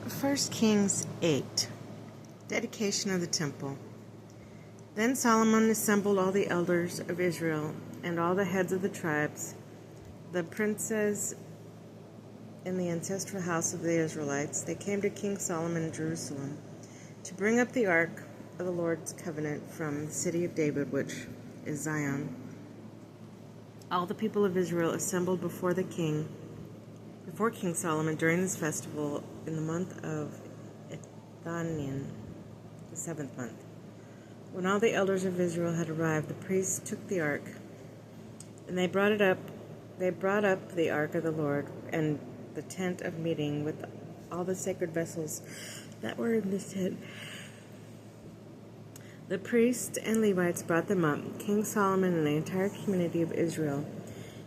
1 Kings 8. Dedication of the Temple. Then Solomon assembled all the elders of Israel and all the heads of the tribes, the princes in the ancestral house of the Israelites. They came to King Solomon in Jerusalem to bring up the ark of the Lord's covenant from the city of David, which is Zion. All the people of Israel assembled before King Solomon during this festival in the month of Ethanian, the 7th month. When all the elders of Israel had arrived, the priests took the ark, and they brought up the ark of the Lord and the tent of meeting with all the sacred vessels that were in this tent. The priests and Levites brought them up. King Solomon and the entire community of Israel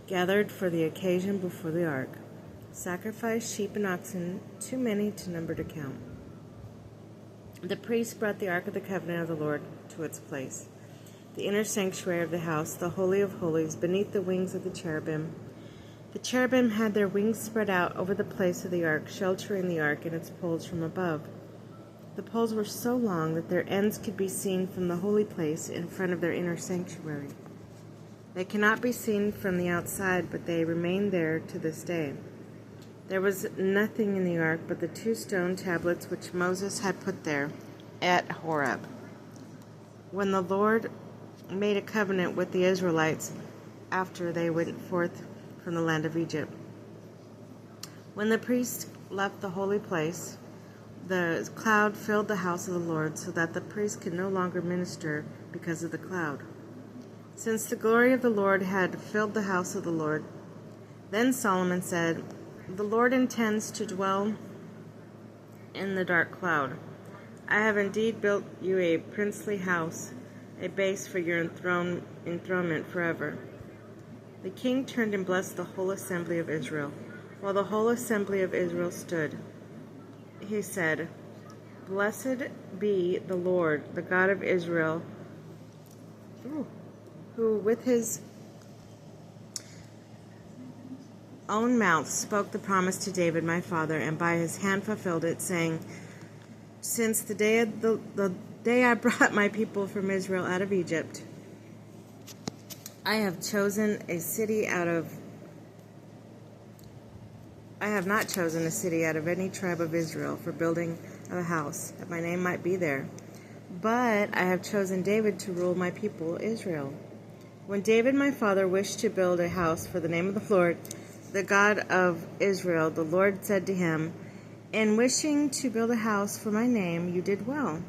gathered for the occasion before the ark, sacrificed sheep and oxen, too many to number to count. The priests brought the ark of the covenant of the Lord to its place, the inner sanctuary of the house, the Holy of Holies, beneath the wings of the cherubim. The cherubim had their wings spread out over the place of the ark, sheltering the ark and its poles from above. The poles were so long that their ends could be seen from the holy place in front of their inner sanctuary. They cannot be seen from the outside, but they remain there to this day. There was nothing in the ark but the 2 stone tablets which Moses had put there at Horeb, when the Lord made a covenant with the Israelites after they went forth from the land of Egypt. When the priests left the holy place, the cloud filled the house of the Lord, so that the priests could no longer minister because of the cloud, since the glory of the Lord had filled the house of the Lord. Then Solomon said, "The Lord intends to dwell in the dark cloud. I have indeed built you a princely house, a base for your enthronement forever." The king turned and blessed the whole assembly of Israel. While the whole assembly of Israel stood, he said, "Blessed be the Lord, the God of Israel, who with his own mouth spoke the promise to David my father, and by his hand fulfilled it, saying, Since the day I brought my people from Israel out of Egypt, I have not chosen a city out of any tribe of Israel for building of a house, that my name might be there. But I have chosen David to rule my people Israel. When David my father wished to build a house for the name of the Lord, the God of Israel, the Lord said to him, In wishing to build a house for my name, you did well.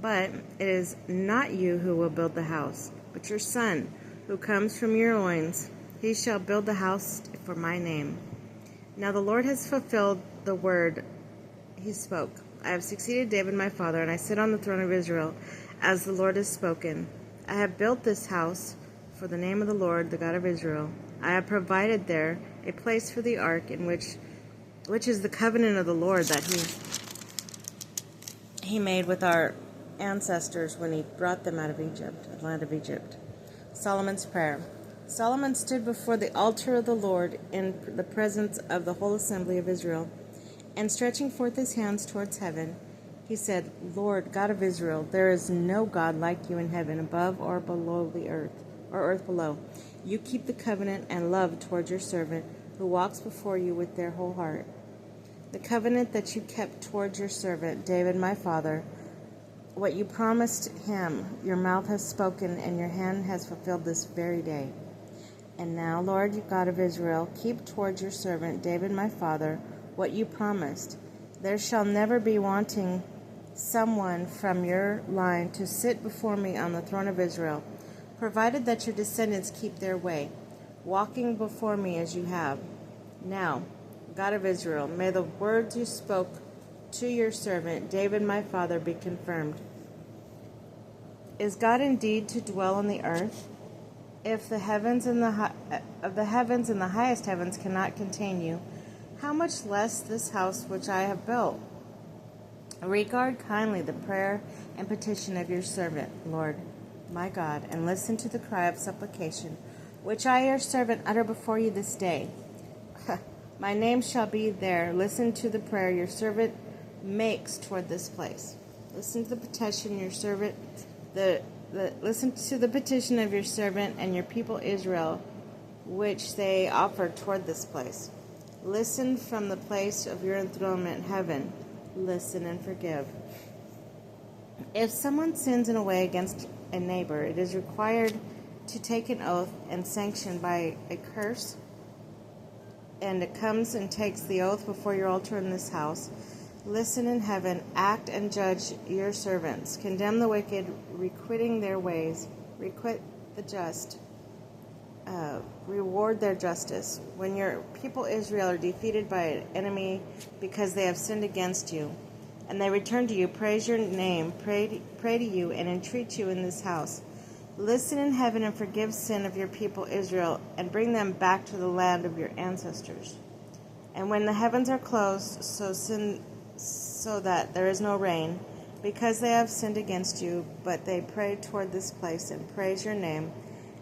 But it is not you who will build the house, but your son, who comes from your loins. He shall build the house for my name. Now the Lord has fulfilled the word he spoke. I have succeeded David my father, and I sit on the throne of Israel, as the Lord has spoken. I have built this house for the name of the Lord, the God of Israel. I have provided there a place for the ark, in which is the covenant of the Lord that he made with our ancestors when he brought them out of Egypt, the land of Egypt. Solomon's prayer. Solomon stood before the altar of the Lord in the presence of the whole assembly of Israel, and stretching forth his hands towards heaven, he said, Lord, God of Israel, there is no God like you in heaven above or below the earth, or earth below. You keep the covenant and love towards your servant, who walks before you with their whole heart. The covenant that you kept towards your servant, David my father, what you promised him, your mouth has spoken, and your hand has fulfilled this very day. And now, Lord, you God of Israel, keep towards your servant, David my father, what you promised. There shall never be wanting someone from your line to sit before me on the throne of Israel, provided that your descendants keep their way, walking before me as you have. Now, God of Israel, may the words you spoke to your servant, David my father, be confirmed. Is God indeed to dwell on the earth? If the heavens and the highest heavens cannot contain you, how much less this house which I have built? Regard kindly the prayer and petition of your servant, Lord my God, and listen to the cry of supplication, which I, your servant, utter before you this day. My name shall be there. Listen to the prayer your servant makes toward this place. Listen to the petition of your servant, listen to the petition of your servant and your people Israel, which they offer toward this place. Listen from the place of your enthronement in heaven. Listen and forgive. If someone sins in a way against a neighbor, it is required to take an oath and sanctioned by a curse, and it comes and takes the oath before your altar in this house. Listen in heaven, act and judge your servants. Condemn the wicked, requiting their ways. Requite the just. Reward their justice. When your people Israel are defeated by an enemy because they have sinned against you, and they return to you, praise your name, pray to you, and entreat you in this house. Listen in heaven and forgive sin of your people Israel, and bring them back to the land of your ancestors. And when the heavens are closed, so that there is no rain, because they have sinned against you, but they pray toward this place and praise your name,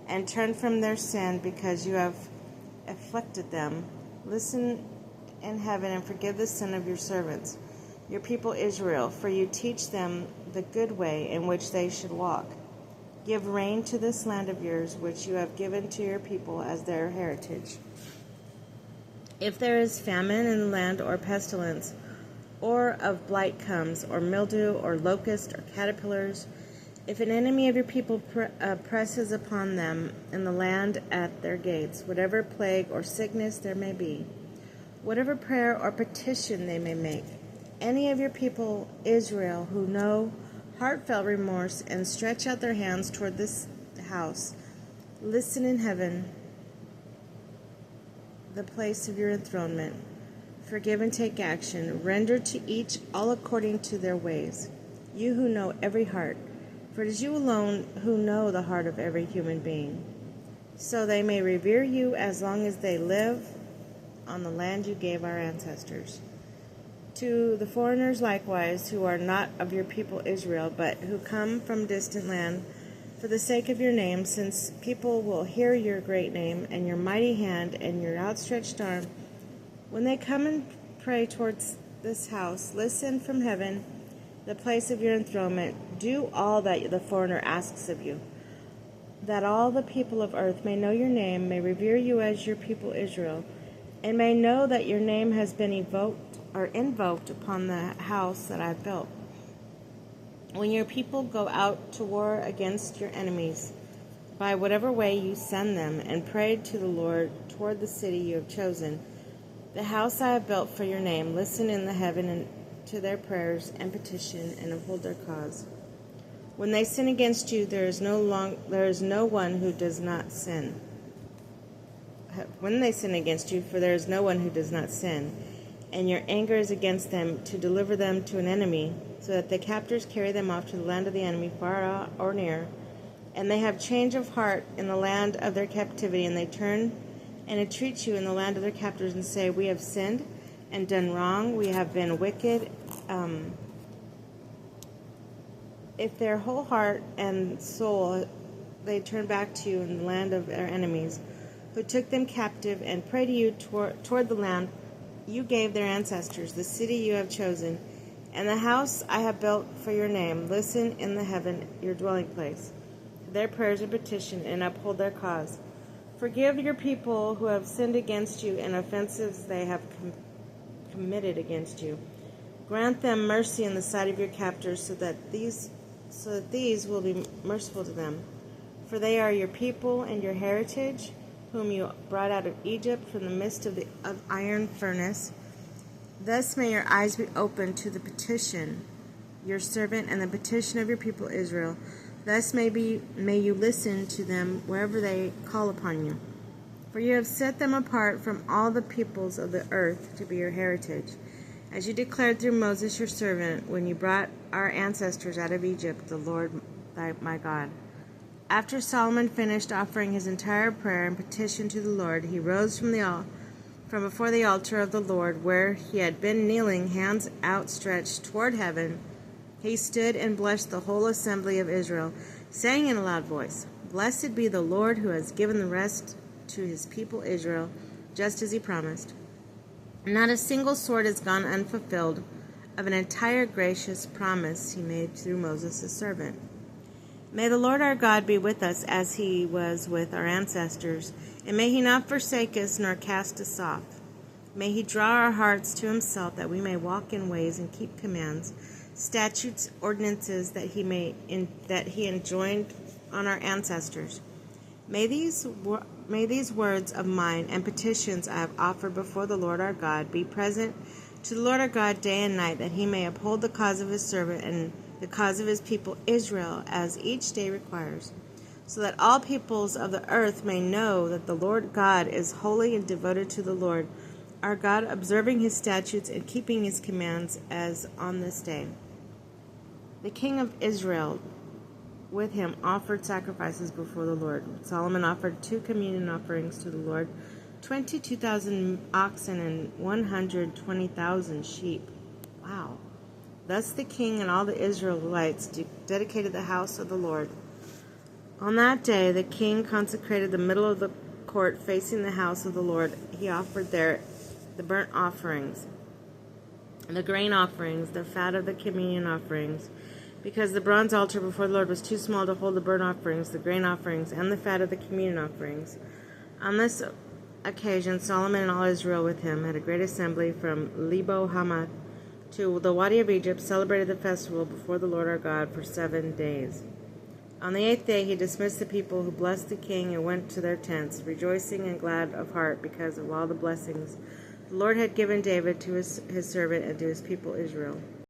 and turn from their sin because you have afflicted them. Listen in heaven and forgive the sin of your servants, your people Israel, for you teach them the good way in which they should walk. Give rain to this land of yours, which you have given to your people as their heritage. If there is famine in the land, or pestilence, or of blight comes, or mildew, or locust, or caterpillars, if an enemy of your people presses upon them in the land at their gates, whatever plague or sickness there may be, whatever prayer or petition they may make, any of your people Israel who know heartfelt remorse and stretch out their hands toward this house, listen in heaven, the place of your enthronement, forgive and take action, render to each all according to their ways, you who know every heart, for it is you alone who know the heart of every human being, so they may revere you as long as they live on the land you gave our ancestors. To the foreigners likewise, who are not of your people Israel, but who come from distant land, for the sake of your name, since people will hear your great name and your mighty hand and your outstretched arm, when they come and pray towards this house, listen from heaven, the place of your enthronement, do all that the foreigner asks of you, that all the people of earth may know your name, may revere you as your people Israel, and may know that your name has been invoked upon the house that I have built. When your people go out to war against your enemies, by whatever way you send them, and pray to the Lord toward the city you have chosen, the house I have built for your name, listen in the heaven and to their prayers and petition, and uphold their cause. When they sin against you, there is no one who does not sin. When they sin against you, for there is no one who does not sin, and your anger is against them to deliver them to an enemy, so that the captors carry them off to the land of the enemy, far or near, and they have change of heart in the land of their captivity, and they turn and entreat you in the land of their captors, and say, we have sinned and done wrong, we have been wicked. If their whole heart and soul they turn back to you in the land of their enemies, who took them captive, and pray to you toward the land you gave their ancestors, the city you have chosen, and the house I have built for your name, listen in the heaven, your dwelling place, their prayers and petition, and uphold their cause. Forgive your people who have sinned against you and offenses they have committed against you. Grant them mercy in the sight of your captors, so that these will be merciful to them. For they are your people and your heritage, whom you brought out of Egypt from the midst of the iron furnace. Thus may your eyes be opened to the petition, your servant, and the petition of your people Israel. Thus may you listen to them wherever they call upon you. For you have set them apart from all the peoples of the earth to be your heritage, as you declared through Moses your servant, when you brought our ancestors out of Egypt, the Lord my God. After Solomon finished offering his entire prayer and petition to the Lord, he rose from before the altar of the Lord, where he had been kneeling, hands outstretched toward heaven. He stood and blessed the whole assembly of Israel, saying in a loud voice, Blessed be the Lord who has given the rest to his people Israel, just as he promised. Not a single sword has gone unfulfilled of an entire gracious promise he made through Moses his servant. May the Lord our God be with us as he was with our ancestors, and may he not forsake us nor cast us off. May he draw our hearts to himself, that we may walk in ways and keep commands, statutes, ordinances that he enjoined on our ancestors. May these words of mine and petitions I have offered before the Lord our God be present to the Lord our God day and night, that he may uphold the cause of his servant and the cause of his people Israel, as each day requires, so that all peoples of the earth may know that the Lord God is holy and devoted to the Lord our God, observing his statutes and keeping his commands, as on this day. The king of Israel with him offered sacrifices before the Lord. Solomon offered 2 communion offerings to the Lord, 22,000 oxen and 120,000 sheep. Wow. Thus the king and all the Israelites dedicated the house of the Lord. On that day the king consecrated the middle of the court facing the house of the Lord. He offered there the burnt offerings, the grain offerings, the fat of the communion offerings, because the bronze altar before the Lord was too small to hold the burnt offerings, the grain offerings, and the fat of the communion offerings. On this occasion Solomon and all Israel with him had a great assembly from Lebo Hamath to the Wadi of Egypt, celebrated the festival before the Lord our God for 7 days. On the 8th day he dismissed the people, who blessed the king and went to their tents, rejoicing and glad of heart because of all the blessings the Lord had given David to his servant and to his people Israel.